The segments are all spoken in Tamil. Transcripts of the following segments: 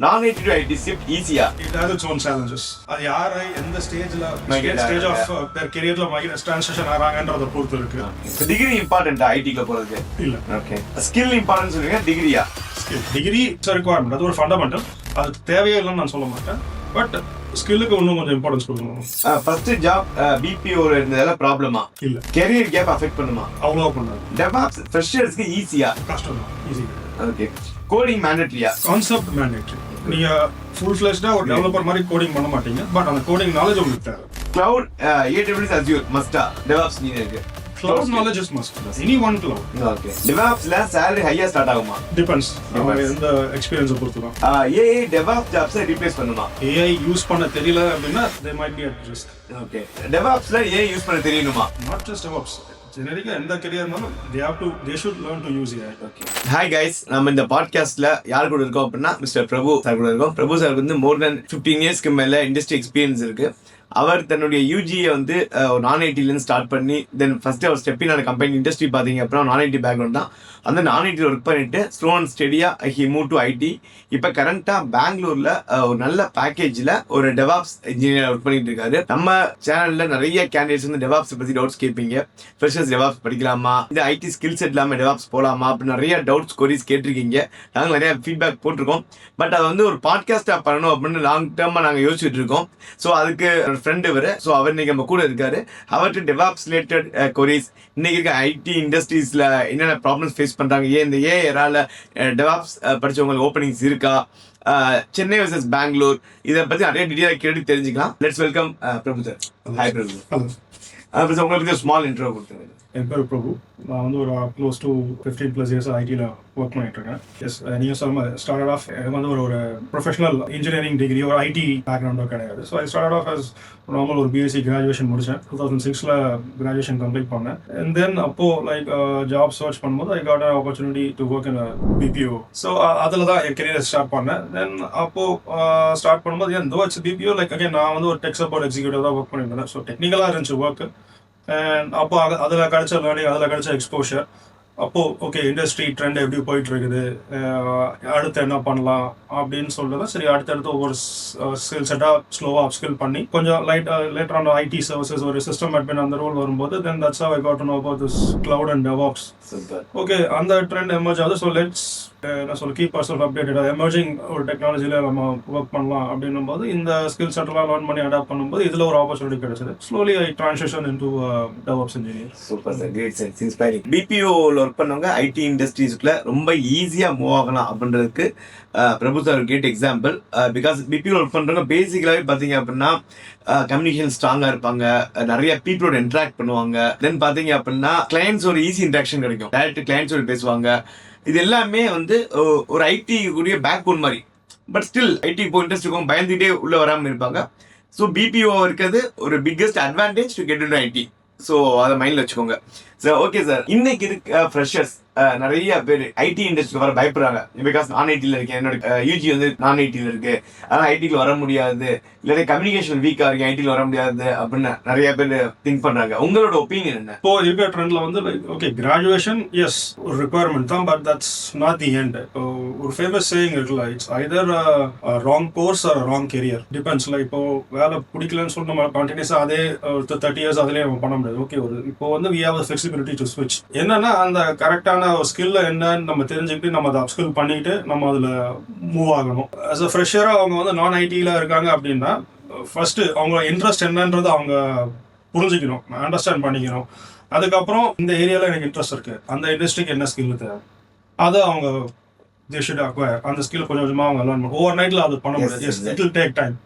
Non-IT to IT shift easier. It has its own challenges. அது யாரை எந்த ஸ்டேஜ் ஆஃப் their careerல transition ஆறாங்கன்றத பொறுத்து இருக்கு. டிகிரி இம்பார்ட்டன்ட் ஐடில போறதுக்கு இல்ல. ஓகே. ஸ்கில் இம்பார்ட்டன்ட் சொல்றீங்க டிகிரியா? Skill degree is a requirement. அது ஒரு ஃபண்டமெண்டல். அது தேவையே இல்லைன்னு நான் சொல்ல மாட்டேன். பட் ஸ்கில்லுக்கு இன்னும் கொஞ்சம் இம்பார்ட்டன்ஸ் கொடுக்கணும். ஃபர்ஸ்ட் ஜாப் பிபிஓ இருந்ததால ப்ராப்ளமா? இல்ல. கெரியர் கேப் அஃபெக்ட் பண்ணுமா? அவ்வளோ பண்ணாது. DevOps ஃப்ரெஷர்ஸ்க்கு ஈஸியா? கஷ்டம் தான். ஈஸி. ஓகே. கோடிங் மேண்டேட்டரியா? Concept mandatory. நீங்க ஃபுல் ஃப்ளெஷ்டா ஒரு டெவலப்பர் மாதிரி கோடிங் பண்ண மாட்டீங்க. பட் அந்த கோடிங் நாலேஜ் உங்களுக்கு தேவை. Cloud AWS Azure மஸ்டா? DevOps நீங்க இருக்கு. Cloud knowledge is must. Any one cloud. Okay. DevOpsல salary higher start ஆகுமா? Depends. இந்த எக்ஸ்பீரியன்ஸ் பொறுத்து தான். AI DevOps jobs ரீப்ளேஸ் பண்ணுமா? AI யூஸ் பண்ண தெரியல அப்படினா they might be at risk. Okay. DevOpsல AI use பண்ண தெரியணுமா? Not just DevOps. ஜெனரிக்கா எந்த கரியர் இருந்தாலும் they should learn to use AI. Okay. Hi guys, நம்ம இந்த பாட்காஸ்ட்ல யார் கூட இருக்கோம் அப்படின்னா மிஸ்டர் பிரபு சார் கூட இருக்கோம். பிரபு சார் வந்து more than 15 இயர்ஸ்க்கு மேல இண்டஸ்ட்ரி எக்ஸ்பீரியன்ஸ் இருக்கு. அவர் தன்னுடைய யூஜியை வந்து நான் ஐடிலேருந்து ஸ்டார்ட் பண்ணி தென் ஃபர்ஸ்ட் அவர் ஸ்டெப்பின் ஆன கம்பெனி இண்டஸ்ட்ரி பார்த்தீங்க அப்புறம் நான் ஐடி பேக்ரவுண்ட் தான். அந்த நான் ஐடியில் ஒர்க் பண்ணிட்டு ஸ்லோ அண்ட் ஸ்டெடியாக ஹி மூவ் டு ஐடி. இப்போ கரண்ட்டாக பெங்களூரில் ஒரு நல்ல பேக்கேஜில் ஒரு டெவாப்ஸ் இன்ஜினியர் ஒர்க் பண்ணிட்டு இருக்காரு. நம்ம சேனலில் நிறைய கேண்டிடேட்ஸ் வந்து டெவாப்ஸ் பற்றி டவுட்ஸ் கேட்பீங்க. ஃப்ரெஷர்ஸ் டெவாப்ஸ் படிக்கலாமா, இந்த ஐடி ஸ்கில் செட் இல்லாமல் டெவாப்ஸ் போகலாமா அப்படின்னு நிறைய டவுட்ஸ் கொரிஸ் கேட்டிருக்கீங்க. நாங்கள் நிறைய ஃபீட்பேக் போட்டிருக்கோம். பட் அதை வந்து ஒரு பாட்காஸ்ட்டாக பண்ணணும் அப்படின்னு லாங் டேர்மாக நாங்கள் யோசிச்சுட்டு இருக்கோம். ஸோ அதுக்கு ஃப்ரெண்டு இவர். ஸோ அவர் இன்னைக்கு நம்ம கூட இருக்காரு. அவர்கிட்ட டெவாப்ஸ் ரிலேட்டட் கொரிஸ், இன்னைக்கு இருக்க ஐடி இண்டஸ்ட்ரீஸில் என்னென்ன ப்ராப்ளம்ஸ் ஃபேஸ் பண்ணுறாங்க, இந்த ஏரால டெவாப்ஸ் படித்தவங்களுக்கு ஓப்பனிங்ஸ் இருக்கா, சென்னை வர்சஸ் பெங்களூர், இதை பற்றி நிறைய டீட்டெயிலாக கேட்டு தெரிஞ்சுக்கலாம். Let's welcome Prabhu sir. Hi Prabhu. உங்களை பற்றி ஸ்மால் இன்ட்ரோ கொடுத்துருங்க. என் பேர் பிரபு. நான் வந்து ஒரு க்ளோஸ் டு 15+ இயர்ஸ் ஐடியில் ஒர்க் பண்ணிட்டு இருக்கேன். எஸ், நீங்கள் சொல்ல ஸ்டார்ட் ஆஃப் வந்து ஒரு ப்ரொஃபஷனல் இன்ஜினியரிங் டிகிரி, ஒரு ஐடி பேக்ரவுண்டோ கிடையாது. So I start off as normal ஒரு பிஎஸ்சி கிராஜுவேஷன் முடித்தேன். 2006 கிராஜுவேஷன் கம்ப்ளீட் பண்ணேன். அண்ட் தென் அப்போது ஜாப் சர்ச் பண்ணும்போது I got an opportunity to work in BPO. So அதில் தான் என் கெரியரை ஸ்டார்ட் பண்ணேன். தென் அப்போது ஸ்டார்ட் பண்ணும்போது ஏன் தோ இட்ஸ் பிபிஓ அகைன் நான் வந்து ஒரு டெக் சப்போர்ட் எக்ஸிக்யூட்டிவ் தான் ஒர்க் பண்ணியிருந்தேன். ஸோ டெக்னிக்கலாக இருந்துச்சு ஒர்க்கு. அண்ட் அப்போ அதில் கிடைச்ச லேர்னிங், அதில் கிடைச்ச எக்ஸ்போஷர். அப்போது ஓகே இண்டஸ்ட்ரி ட்ரெண்ட் எப்படி போயிட்டு இருக்குது, அடுத்து என்ன பண்ணலாம் அப்படின்னு சொல்லிட்டு சரி அடுத்தடுத்து ஒவ்வொரு ஸ்கில் செட்டாக ஸ்லோவாக அப்ஸ்கில் பண்ணி கொஞ்சம் லேட்டர் ஆன் ஐடி சர்வீசஸ் ஒரு சிஸ்டம் அட்மின் அந்த ரோல் வரும்போது then that's how I got to know about this cloud and DevOps. Okay, அந்த ட்ரெண்ட் எமர்ஜ் ஆகுது. ஸோ லெட்ஸ் என்ன சொல்ல கீப் பர்சன் அப்டேட்டட், எமர்ஜிங் ஒரு டெக்னாலஜியில் நம்ம ஒர்க் பண்ணலாம் அப்படின்னும் போது இந்த ஸ்கில் செட்டெல்லாம் லேர்ன் பண்ணி அடாப்ட் பண்ணும்போது இதில் ஒரு ஆப்பர்ச்சுனிட்டி கிடைச்சது. Slowly I transition into DevOps engineer. Super sir, great sir, inspiring. பிபிஓவில் ஒர்க் பண்ணவங்க ஐடி இண்டஸ்ட்ரீஸ்க்குள்ள ரொம்ப ஈஸியாக மூவ் ஆகலாம் அப்படின்றதுக்கு பிரபு சார் ஒரு great example. Because BPO work பண்ணுறவங்க பேசிக்கலாகவே பார்த்தீங்க அப்படின்னா கம்யூனிகேஷன் ஸ்ட்ராங்காக இருப்பாங்க, நிறைய பீப்புளோட இன்ட்ராக்ட் பண்ணுவாங்க. தென் பார்த்தீங்க அப்படின்னா கிளைண்ட்ஸ் ஒரு ஈஸி இன்ட்ராக்ஷன் கிடைக்கும், டைரக்ட் கிளைண்ட்ஸோட பேசுவாங்க. இது எல்லாமே வந்து ஒரு ஐடி கூடிய பேக் போன் மாதிரி. பட் ஸ்டில் ஐடி இப்போ இன்ட்ரெஸ்ட் இருக்கும், பயந்துகிட்டே உள்ளே வராமல் இருப்பாங்க. ஸோ பிபிஓ இருக்கிறது ஒரு biggest advantage to get into IT. So அதை மைண்டில் வச்சுக்கோங்க சார். ஓகே சார், இன்னைக்கு இருக்க ஃப்ரெஷர்ஸ் நிறைய பேர் ஐடி இண்டஸ்ட்ரி வர பயப்படுறாங்க. பிகாஸ் நான் ஐடியில் இருக்கேன், என்னோட யூஜி வந்து நான் ஐடியில் இருக்கு, அதனால் ஐடியில் வர முடியாது, இல்லாட்டி கம்யூனிகேஷன் வீக்காக இருக்கு, ஐடியில் வர முடியாது அப்படின்னு நிறைய பேர் திங்க் பண்ணுறாங்க. உங்களோட ஒப்பீனியன் என்ன? இப்போ இருக்கிற ட்ரெண்ட்ல வந்து ஓகே கிராஜுவேஷன் எஸ் ஒரு ரிக்வயர்மெண்ட் தான், but that's not the end. ஒரு ஃபேமஸ் சேயிங் இருக்குல்ல, it's either wrong course or wrong career, டிபெண்ட்ஸ்ல. இப்போ வேலை பிடிக்கலன்னு சொல்லிட்டு நம்ம கண்டினியூஸாக அதே 30 இயர்ஸ் அதிலே நம்ம பண்ண முடியாது. ஓகே, ஒரு இப்போ வந்து we have a flexibility to switch. என்னன்னா அந்த கரெக்டான ஒரு ஸ்கில் என்னன்னு நம்ம தெரிஞ்சுக்கிட்டு நம்ம அதை அப்ஸ்கில் பண்ணிட்டு நம்ம அதில் மூவ் ஆகணும். ஆஸ் அ ஃப்ரெஷராக அவங்க வந்து நான் ஐடியில் இருக்காங்க அப்படின்னா ஃபர்ஸ்ட் அவங்க இன்ட்ரெஸ்ட் என்னன்றது அவங்க புரிஞ்சுக்கணும், அண்டர்ஸ்டாண்ட் பண்ணிக்கணும். அதுக்கப்புறம் இந்த ஏரியாவில் எனக்கு இன்ட்ரெஸ்ட் இருக்குது, அந்த இண்டஸ்ட்ரிக்கு என்ன ஸ்கில் தேவை, அதை அவங்க they should acquire. அந்த ஸ்கில் கொஞ்சம் கொஞ்சமாக அவங்க லேர்ன் பண்ணணும். ஓவர் நைட்டில் அது பண்ண முடியாது. Yes, it will take time.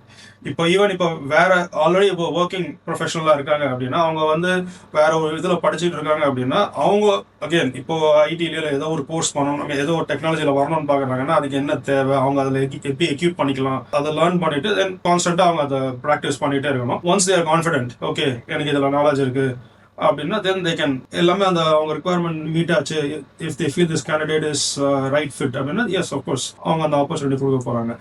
இப்போ ஈவன் இப்போ வேற ஆல்ரெடி இப்போ ஒர்க்கிங் ப்ரொஃபஷனலாக இருக்காங்க அப்படின்னா அவங்க வந்து வேற ஒரு இதில் படிச்சுட்டு இருக்காங்க அப்படின்னா அவங்க அகெயின் இப்போ ஐடியில் ஏதோ ஒரு கோர்ஸ் பண்ணணும், ஏதோ ஒரு டெக்னாலஜியில் வரணும்னு பார்க்குறாங்கன்னா அதுக்கு என்ன தேவை, அவங்க அதில் எப்படி எக்யூப் பண்ணிக்கலாம், அதை லேர்ன் பண்ணிட்டு தென் கான்ஸ்டன்ட்டாக அவங்க அதை ப்ராக்டிஸ் பண்ணிகிட்டே இருக்கணும். ஒன்ஸ் தேர் கான்ஃபிடென்ட் ஓகே எனக்கு இதில் நாலேஜ் இருக்குது அப்படின்னா தென் தே கேன் எல்லாமே அந்த அவங்க ரிக்வயர்மெண்ட் மீட் ஆச்சு. If they feel this candidate is right fit அப்படின்னா எஸ் அஃப்கோர்ஸ் அவங்க அந்த ஆப்பர்ச்சுனிட்டி கொடுக்க போகிறாங்க.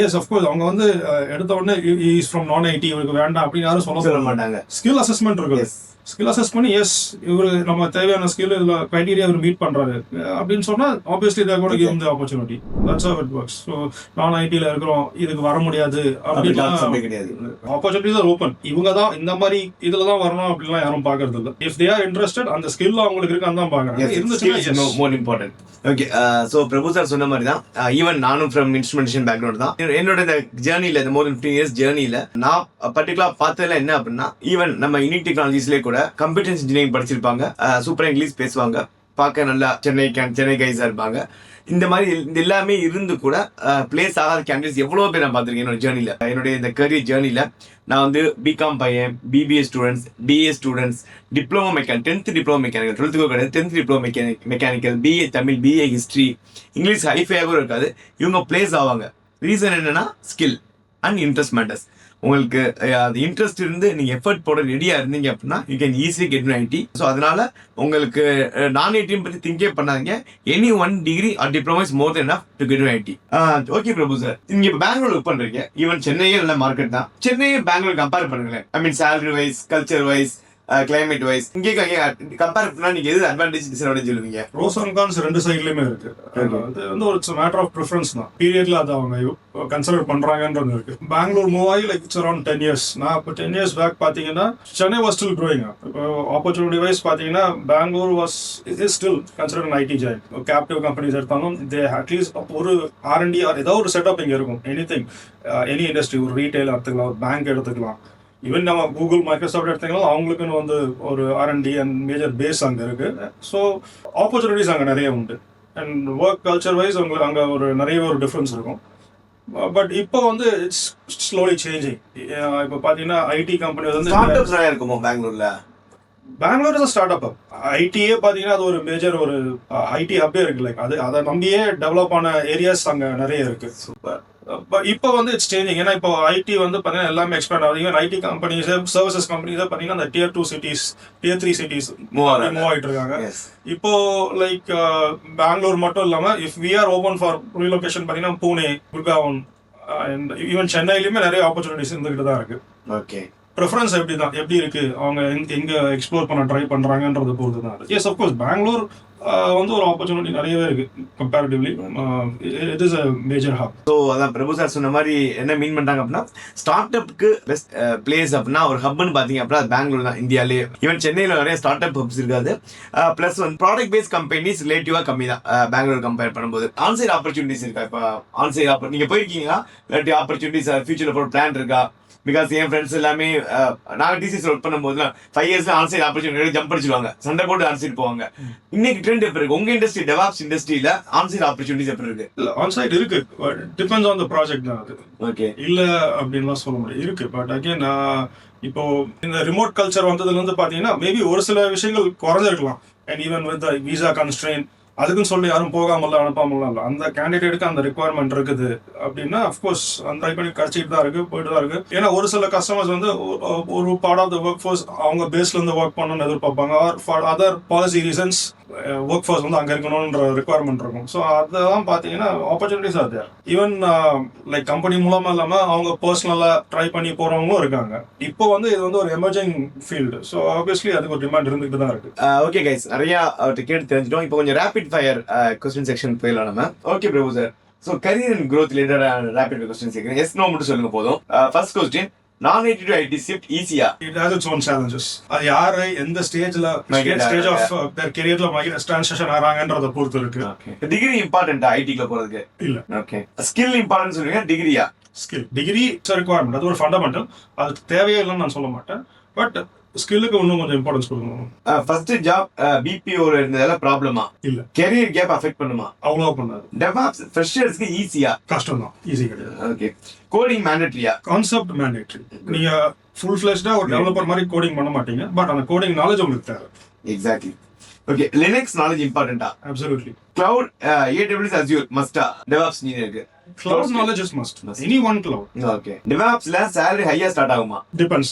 எஸ் அஃப்கோர்ஸ் அவங்க வந்து எடுத்த உடனே இஸ் ஃப்ரம் நான் ஐடி இவருக்கு வேண்டாம் அப்படின்னு யாரும் சொல்ல மாட்டாங்க. ஸ்கில் அசஸ்மெண்ட் இருக்கு, ஸ்கில் அசஸ் பண்ணி எஸ் இவர் நம்ம தேவையான ஸ்கில் இதில் க்ரைட்டீரியா இவர் மீட் பண்ணுறாரு அப்படின்னு சொன்னால் ஆப்வியஸ்லி இதை கூட give the opportunity. That's how it works. So நான் ஐடியில் இருக்கிறோம், இதுக்கு வர முடியாது அப்படின்னு கிடையாது. Opportunities are open. இவங்க தான் இந்த மாதிரி இதில் தான் வரணும் அப்படின்லாம் யாரும் பார்க்கறது இல்லை. இஃப் தே ஆர் இன்ட்ரெஸ்டட், அந்த ஸ்கில் அவங்களுக்கு இருக்கான்னு தான் பார்க்குறாங்க. இருந்துச்சுன்னா மோர் இம்பார்ட்டன்ட். ஓகே, ஸோ பிரபு சார் சொன்ன மாதிரி தான் ஈவன் நானும் ஃப்ரம் இன்ஸ்ட்ருமெண்டேஷன் பேக்ரவுண்ட் தான். என்னோட இந்த ஜேர்னியில் இந்த மோர் தென் 15 years ஜேர்னியில் நான் பர்டிகுலராக பார்த்ததுல என்ன அப்படின்னா, ஈவன் நம்ம யூனிக் டெக்னாலஜிஸ்லேயே கூட கம்ப்யூட்டர் இன்ஜினியரிங் படிச்சிருப்பாங்க, சூப்பராக இங்கிலீஷ் பேசுவாங்க, பார்க்க நல்லா சென்னை கைஸாக இருப்பாங்க. இந்த மாதிரி இந்த எல்லாமே இருந்து கூட பிளேஸ் ஆகாத கேண்டிடேட்ஸ் எவ்வளோ பேர் நான் பார்த்துருக்கேன் என்னோட ஜேர்னியில். என்னுடைய இந்த கரியர் ஜேர்னியில் நான் வந்து பிகாம் பையன், BBA students, BA students, diploma mechanic, 10th diploma mechanical, 12th கிடையாது, 10th diploma mechanical, BA Tamil, BA history, English ஹைஃபையாகவும் இருக்காது, இவங்க பிளேஸ் ஆவாங்க. ரீசன் என்னன்னா ஸ்கில் அண்ட் இன்ட்ரெஸ்ட் மேட்டர்ஸ். உங்களுக்கு அது இன்ட்ரெஸ்ட் இருந்து நீங்கள் எஃபர்ட் போட ரெடியாக இருந்தீங்க அப்படின்னா you can easily get in IT. So அதனால உங்களுக்கு நான் ஐடியும் பற்றி திங்கே பண்ணாதீங்க. Any 1 degree or diploma is more than enough to get in IT. Okay Prabhu sir, நீங்கள் இப்போ பெங்களூர் ஒர்க் பண்ணுறீங்க. ஈவன் சென்னையே நல்ல மார்க்கெட் தான். சென்னையை பெங்களூர் கம்பேர் பண்ணுங்களேன். I mean salary wise, culture wise, climate wise, இங்கே கம்பேர் பண்ணா நீங்க எது அட்வான்டேஜ் டிஸ்அட்வான்டேஜ் சொல்லுவீங்க? ப்ரோஸ் அண்ட் கான்ஸ் ரெண்டு சைட்லயுமே இருக்கு. அது வந்து ஒரு மேட்டர் ஆஃப் ப்ரிஃபரன்ஸ் தான். பீரியட்ல அது அவங்க கன்சிடர் பண்றாங்கன்றது இருக்கு. பெங்களூர் மூவ் ஆகி லைக் இட்ஸ் அரௌண்ட் 10 years. நான் இப்போ 10 years பேக் பாத்தீங்கன்னா சென்னை வாஸ் ஸ்டில் க்ரோயிங். இப்போ ஆப்பர்ச்சுனிட்டி வைஸ் பாத்தீங்கன்னா Bangalore was is still consider IT join. Captive companies எடுத்தாலும் தே அட்லீஸ்ட் ஒரு R&D ஆர் ஏதாவது ஒரு செட்டப் இங்கே இருக்கும். எனி இண்டஸ்ட்ரி, ஒரு ரீட்டைல் எடுத்துக்கலாம், ஒரு பேங்க் எடுத்துக்கலாம், ஈவன் நம்ம கூகுள், மைக்ரோசாஃப்ட் எடுத்தீங்கன்னா அவங்களுக்குன்னு வந்து ஒரு R&D அண்ட் மேஜர் பேஸ் அங்கே இருக்கு. ஸோ ஆப்பர்ச்சுனிட்டிஸ் அங்கே நிறைய உண்டு. அண்ட் ஒர்க் கல்ச்சர் வைஸ் உங்களுக்கு அங்கே ஒரு நிறைய ஒரு டிஃப்ரென்ஸ் இருக்கும். பட் இப்போ வந்து இட்ஸ் ஸ்லோலி சேஞ்சிங். இப்போ பார்த்தீங்கன்னா ஐடி கம்பெனி வந்து இருக்குமோ பெங்களூர்ல? Bangalore is startup. ஐடியே பார்த்தீங்கன்னா அது ஒரு மேஜர் ஒரு ஐடி ஹப்பே இருக்கு. லைக் அதை நம்பியே டெவலப் ஆன ஏரியாஸ் அங்கே நிறைய இருக்கு. சூப்பர். இப்போ வந்து இட்ஸ் சேஞ்சிங். ஏன்னா இப்போ ஐடி வந்து பார்த்தீங்கன்னா எல்லாமே எக்ஸ்பேண்ட் ஆகுது. ஈவன் ஐடி கம்பெனிஸ், சர்வீசஸ் கம்பெனிஸே பார்த்தீங்கன்னா அந்த Tier 2 cities, Tier 3 cities move ஆகிட்டு இருக்காங்க. இப்போ லைக் பெங்களூர் மட்டும் இல்லாமல் if we are open for relocation பார்த்தீங்கன்னா பூனே, குர்காவன் அண்ட் ஈவன் சென்னையிலுமே நிறைய ஆப்பர்ச்சுனிட்டிஸ் இருந்துகிட்டு தான் இருக்கு. ஓகே, ப்ரிஃபரன்ஸ் எப்படி இருக்கு, அவங்க எங்க எக்ஸ்ப்ளோர் பண்ண ட்ரை பண்றாங்கன்றது பொறுத்து தான் இருக்கு. எஸ், அஃப்கோர்ஸ் பெங்களூர் வந்து ஒரு ஆப்பர்ச்சுனிட்டி நிறையவே இருக்கு comparatively. It is a major hub. So அதான் பிரபு சார் சொன்ன மாதிரி என்ன மீன் பண்றாங்க அப்படின்னா, ஸ்டார்ட் அப்க்கு பெஸ்ட் பிளேஸ் அப்படின்னா ஒரு ஹப்னு பாத்தீங்க அப்படின்னா அது பெங்களூர் தான். இந்தியாலே ஈவன் சென்னையில் நிறைய ஸ்டார்ட் அப் ஹப்ஸ் இருக்காது. பிளஸ் வந்து ப்ராடக்ட் பேஸ்ட் கம்பெனிஸ் ரிலேட்டிவா கம்மி தான் பெங்களூர் கம்பேர் பண்ணும்போது. ஆன்சைட் ஆப்பர்ச்சுனிட்டிஸ் இருக்கா? இப்போ ஆன்சைட் நீங்க போயிருக்கீங்களா? இல்லாட்டி ஆப்பர்ச்சுனிட்டிஸ் ஃபியூச்சர்ல போகிற பிளான் இருக்கா? பிகாஸ் என் ஃப்ரெண்ட்ஸ் எல்லாமே நாங்கள் டிசிஸ் ஒர்க் பண்ணும்போது 5 years ஆன்சைட் ஆப்பர்ச்சுனிட்டி ஜம்ப் அடிச்சிருவாங்க, சண்டை போட்டு ஆன்சைட் போவாங்க. இன்னைக்கு ட்ரெண்ட் எப்படி இருக்கு உங்க இண்டஸ்ட்ரி, டெவாப்ஸ் இண்டஸ்ட்ரியில ஆன்சைட் ஆப்பர்ச்சுனிட்டிஸ் எப்படி இருக்கு? ஆன்சைட் இருக்கு, டிபெண்ட்ஸ் ஆன் த ப்ராஜெக்ட் தான் அது. ஓகே, இல்ல அப்படின்லாம் சொல்ல முடியும், இருக்கு. பட் அகைன் இப்போ இந்த ரிமோட் கல்ச்சர் வந்ததுல இருந்து பாத்தீங்கன்னா மேபி ஒரு சில விஷயங்கள் குறைஞ்சிருக்கலாம். And even with visa constraint, அதுக்குன்னு சொல்லி யாரும் போகாமல அனுப்பாமலாம் இல்லை. அந்த கேண்டிடேட்டுக்கு அந்த ரெக்குவயர்மெண்ட் இருக்குது அப்படின்னா அஃப்கோர்ஸ் அந்த ட்ரை பண்ணி கிடைச்சிட்டு தான் இருக்கு, போயிட்டு தான் இருக்கு. ஏன்னா ஒரு சில கஸ்டமர்ஸ் வந்து ஒரு part of the work force அவங்க பேஸ்ல இருந்து ஒர்க் பண்ணணும்னு எதிர்பார்ப்பாங்க. For other policy reasons work force வந்து அங்கே இருக்கணும்ன்ற ரெக்குவயர்மெண்ட் இருக்கும். ஸோ அதெல்லாம் பார்த்தீங்கன்னா opportunities are there. Even like company மூலமா இல்லாமல் அவங்க பர்சனலாக ட்ரை பண்ணி போகிறவங்களும் இருக்காங்க. இப்போ வந்து இது வந்து ஒரு எமர்ஜிங் ஃபீல்டு. ஸோ ஆப்வியஸ்லி அதுக்கு ஒரு டிமாண்ட் இருந்துகிட்டு தான் இருக்கு. ஓகே கைஸ், நிறைய கேட்டு தெரிஞ்சிட்டோம். இப்போ கொஞ்சம் ரேபிட் ஃபயர் கொஸ்டின் செக்ஷன் போயிடலாம் நம்ம. Okay Prabhu sir, so career and growth related rapid question கேட்குறேன். எஸ் நோ மட்டும் சொல்லுங்க போதும். ஃபர்ஸ்ட் கொஸ்டின், நான்-IT to IT shift ஈஸியா? It has its own challenges. அது யாரு எந்த ஸ்டேஜ் ஆஃப் their careerல ட்ரான்சிஷன் ஆறாங்கன்றத பொறுத்து இருக்கு. டிகிரி இம்பார்ட்டன்ட்டா ஐடிக்குள்ள போறதுக்கு? இல்ல. ஓகே, ஸ்கில் இம்பார்ட்டன்ட் சொல்றீங்க, டிகிரியா? ஸ்கில், டிகிரி இட்ஸ் ரெக்வயர்மெண்ட், அது ஒரு ஃபண்டமெண்டல், அது தேவையே இல்லைன்னு நான் சொல்ல மாட்டேன். பட் ஸ்கில்லுக்கு இன்னும் கொஞ்சம் இம்பார்ட்டன்ஸ் கொடுக்கணும். ஃபர்ஸ்ட் ஜாப் பிபிஓ இருந்ததால ப்ராப்ளமா? இல்ல. கெரியர் கேப் அஃபெக்ட் பண்ணுமா? அவ்வளோ பண்ணாது. டெவாப்ஸ் ஃப்ரெஷர்ஸ்க்கு ஈஸியா? கஷ்டம் தான், ஈஸி கிடையாது. ஓகே, கோடிங் மேண்டேட்டரியா? Concept mandatory. நீங்க ஃபுல் ஃபிளெஷ்டா ஒரு டெவலப்பர் மாதிரி கோடிங் பண்ண மாட்டீங்க, பட் அந்த கோடிங் நாலேஜ் உங்களுக்கு தேவை. எக்ஸாக்ட்லி. ஓகே, லினக்ஸ் நாலேஜ் இம்பார்ட்டன்ட்டா? அப்சல்யூட்லி. கிளவுட் AWS Azure மஸ்டா? டெவாப்ஸ் நீங்க இருக்கு Cloud knowledge is must. Any one cloud. Okay. DevOpsல salary high start ஆகுமா? Depends.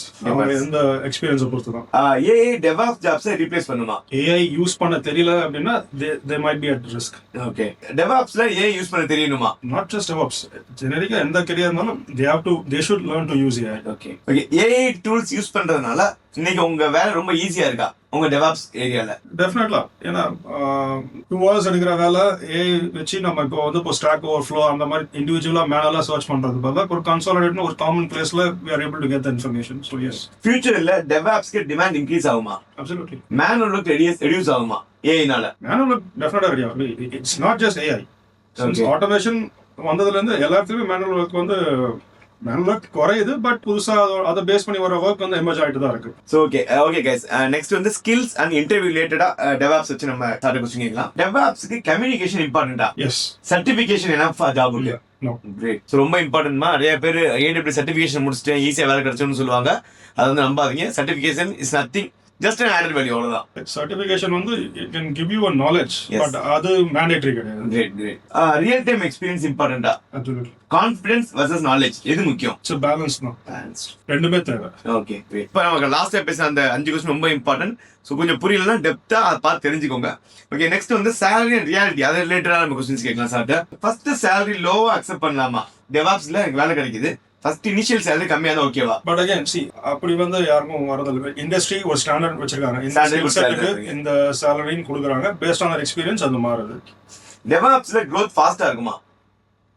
இந்த எக்ஸ்பீரியன்ஸ் பொறுத்து தான். AI DevOps jobs ரீப்ளேஸ் பண்ணுமா? AI யூஸ் பண்ண தெரியல அப்படின்னா they might be at risk. Okay. DevOpsல AI use பண்ண தெரியணுமா? Not just DevOps. ஜெனரிக்கா எந்த கரியர் இருந்தாலும் they should learn to use AI. Okay. AI tools use பண்றதுனால இன்னைக்கு உங்க வேலை ரொம்ப ஈஸியா இருக்கா உங்க DevOps ஏரியால? டெஃபினெட்லா. ஏன்னா 2 hours எடுக்கிற வேலை AI வச்சு நம்ம இப்போ ஸ்டாக் ஓவர்ஃப்ளோ அந்த மாதிரி இண்டிவிஜுவலா மேனுவலா சர்ச் பண்றது பதிலா ஒரு கன்சாலிடேட்னு ஒரு காமன் பிளேஸ்ல we are able to get the information. So yes. ஃபியூச்சர்ல DevOpsக்கு டிமாண்ட் இன்க்ரீஸ் ஆகுமா? Absolutely. மேனுவல் ஒர்க் ரெடியூஸ் ஆகுமா AI னால? மேனுவல் ஒர்க் டெஃபினட்டா ரெடி ஆகும். It's not just AI. Since automation வந்ததுல இருந்து எல்லாத்துலயும் மேனுவல் ஒர்க் மேனுவல் ஒர்க் குறையுது, பட் புதுசா அதை பேஸ் பண்ணி வர ஒர்க் எமர்ஜ் ஆயிட்டு தான் இருக்கு. So okay guys, next skills and interview ரிலேட்டடா DevOps வச்சு நம்ம ஸ்டார்ட் क्वेश्चन கேட்கலாம். DevOpsக்கு கம்யூனிகேஷன் இம்பார்ட்டன்ட்டா? எஸ். சர்டிஃபிகேஷன் எனஃப் ஜாபுக்கு? நோ. கிரேட். சோ ரொம்ப இம்பார்ட்டன்ட்மா. நிறைய பேர் AWS சர்டிஃபிகேஷன் முடிச்சிட்டு ஈஸியா வேலை கிடைச்சுன்னு சொல்லுவாங்க. அதை நம்பாதீங்க. Certification is nothing, just an added value அவ்வளவுதான். Certification it can give you a knowledge, but அது mandatory கிடையாது. Great. Real time experience இம்பார்ட்டன்ட்டா? Absolutely. கான்ஃபிடன்ஸ் வெர்சஸ் நாலேஜ் எது முக்கியம்? இட்ஸ் a balance தான். ரெண்டுமே தேவை. Okay great. இப்போ நமக்கு லாஸ்ட் பேசின அந்த 5 क्वेश्चन ரொம்ப இம்பார்ட்டன்ட். ஸோ கொஞ்சம் புரியலன்னா டெப்தா அதை பார்த்து தெரிஞ்சுக்கோங்க. Okay, next salary and reality, அதை ரிலேட்டடாக நம்ம கொஸ்டின்ஸ் கேட்கலாம் சார். ஃபர்ஸ்ட் சேலரி லோவா அக்செப்ட் பண்ணலாமா? DevOpsல எனக்கு வேலை கிடைக்குது, ஃபர்ஸ்ட் இனிஷியல் சேலரி கம்மியா தான் ஓகேவா? பட் அகைன் அப்படி யாருக்கும் வரதில்லை. இண்டஸ்ட்ரி ஒரு ஸ்டாண்டர்ட் வச்சிருக்காங்க. இந்த சேலரின்னு கொடுக்குறாங்க. பேஸ்ட் ஆன் எக்ஸ்பீரியன்ஸ் அது மாறுது. DevOpsல growth ஃபாஸ்டா இருக்குமா?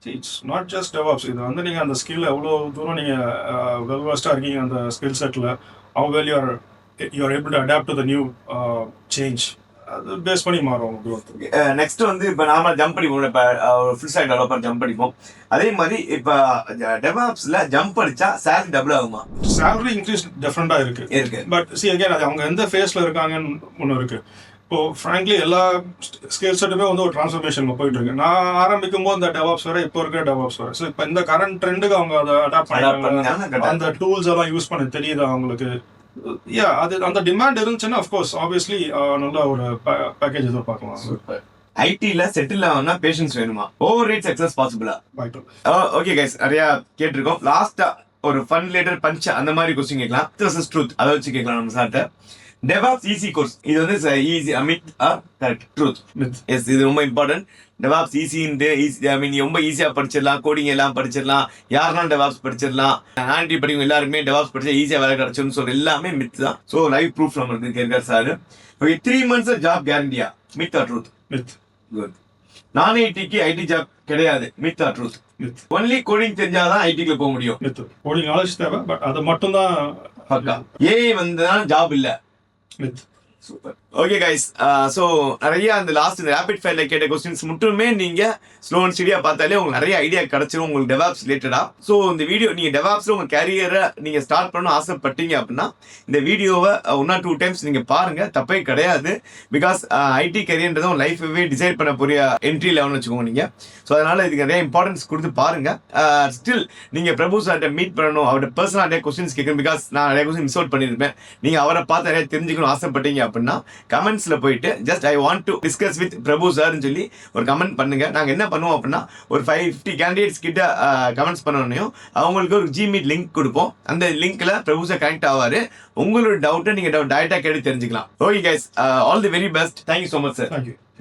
It's not just DevOps. இது நீங்க அந்த ஸ்கில் எவ்வளோ தூரம் நீங்க வெல் வெஸ்டா இருக்கீங்க அந்த ஸ்கில் செட்ல, how well you are able to adapt to the new change, அது பேஸ் பண்ணி மாறும் growth. நெக்ஸ்ட் இப்போ நாம ஜம்ப் படிப்போம். இப்போ ஃபுல் ஸ்டாக் டெவலப்பர் ஜம்ப் படிப்போம். அதே மாதிரி இப்போ DevOpsல ஜம்ப் அடிச்சா சேலரி டபுள் ஆகுமா? சேலரி இன்க்ரீஸ் டிஃப்ரெண்டா இருக்கு. பட் அகைன் அது அவங்க எந்த ஃபேஸ்ல இருக்காங்கன்னு ஒன்று இருக்கு. இப்போ ஃப்ராங்க்லி எல்லா ஸ்கில் செட்டுமே ஒரு டிரான்ஸ்ஃபர்மேஷன்ல போயிட்டு இருக்கு. நான் ஆரம்பிக்கும் போது இந்த DevOps வேற, இப்போ இருக்கிற DevOps வேற. ஸோ இப்போ இந்த கரண்ட் ட்ரெண்டுக்கு அவங்க அதை அடாப்ட் பண்ணி அந்த டூல்ஸ் எல்லாம் யூஸ் பண்ண தெரியுது அவங்களுக்கு. அது அந்த டிமாண்ட் இருந்துச்சுன்னா அஃப்கோர்ஸ் ஆப்வியஸ்லி நல்ல ஒரு பேக்கேஜ் எதிர்பார்க்கலாம். ஐடில செட்டில் ஆகணும்னா பேஷன்ஸ் வேணுமா? ஓவர் ரேட் சக்சஸ் பாசிபிளா? ஓகே கைஸ், நிறைய கேட்டிருக்கோம். லாஸ்டா ஒரு ஃபன் ரிலேட்டட் பஞ்ச் அந்த மாதிரி கொஸ்டின் கேட்கலாம். ட்ரூத் அதை வச்சு கேட்கலாம் நம்ம சார்ட்ட. DevOps ஈஸி கோர்ஸ், இது easy myth or correct? Truth. Yes, இது ரொம்ப இம்பார்ட்டன்ட். DevOps ஈஸின்ட்டு ரொம்ப ஈஸியா படிச்சிடலாம், கோடிங் எல்லாம் படிச்சிடலாம், யாருனாலும் DevOps படிச்சிடலாம், ஆண்டி படிக்கும் எல்லாருமே DevOps படிச்சா ஈஸியா வேலை கிடைச்சுன்னு சொல்ற எல்லாமே மித் தான். ஸோ லைவ் ப்ரூஃப் நம்மளுக்கு கேட்காரு சார். ஓகே, 3 months ஜாப் கேரண்டியா? Myth or truth? Myth. Good. நான் ஐடிக்கு ஐடி ஜாப் கிடையாது, myth or truth? Myth. Only coding தெரிஞ்சாதான் ஐடிக்குள்ள போக முடியும். மித். கோடிங் நாலேஜ் தேவை, பட் அது மட்டும் தான் பக்கா. ஏஐ வந்ததான் ஜாப் இல்ல. Myth. Super. Okay guys, so நிறைய அந்த லாஸ்ட் இந்த ரேபிட் ஃபயர்ல கேட்ட கொஸ்டின்ஸ் மட்டுமே நீங்க ஸ்லோ அண்ட் ஸ்டடியா பார்த்தாலே உங்களுக்கு நிறைய ஐடியா கிடைச்சிரும் உங்களுக்கு DevOps ரிலேட்டடா. ஸோ இந்த வீடியோ நீங்க DevOpsல உங்க கேரியரை நீங்க ஸ்டார்ட் பண்ணணும் ஆசைப்பட்டீங்க அப்படின்னா இந்த வீடியோவை 1 or 2 times நீங்க பாருங்க, தப்பே கிடையாது. பிகாஸ் ஐடி கேரியர்ன்றது உங்க லைஃபவே டிசைட் பண்ண போறிய என்ட்ரி லெவல்னு வச்சுக்கோங்க நீங்க. ஸோ அதனால இதுக்கு நிறைய இம்பார்ட்டன்ஸ் கொடுத்து பாருங்க. ஸ்டில் நீங்க பிரபு சார்ட்ட மீட் பண்ணணும், அவர்கிட்ட பர்சனலாக நிறைய கொஸ்டின்ஸ் கேட்கணும். பிகாஸ் நான் நிறைய கொஸ்டின் மிஸ் அவுட் பண்ணியிருப்பேன். நீங்க அவரை பார்த்து நிறைய தெரிஞ்சுக்கணும் ஆசைப்பட்டீங்க அப்படின்னா கமெண்ட்ஸ்ல போயிட்டு just I want to discuss with Prabhu சார்னு சொல்லி ஒரு கமெண்ட் பண்ணுங்க. நாங்க என்ன பண்ணுவோம் அப்படின்னா ஒரு 550 கேண்டிடேட்ஸ் கிட்ட கமெண்ட்ஸ் பண்ணணும், அவங்களுக்கு ஒரு Gmeet லிங்க் கொடுப்போம். அந்த லிங்க்ல பிரபு சார் கனெக்ட் ஆவாரு. உங்களோட டவுட்டை நீங்க டைரக்டா கேட்டு தெரிஞ்சுக்கலாம். Okay guys, all the very best. Thank you so much sir. Thank you.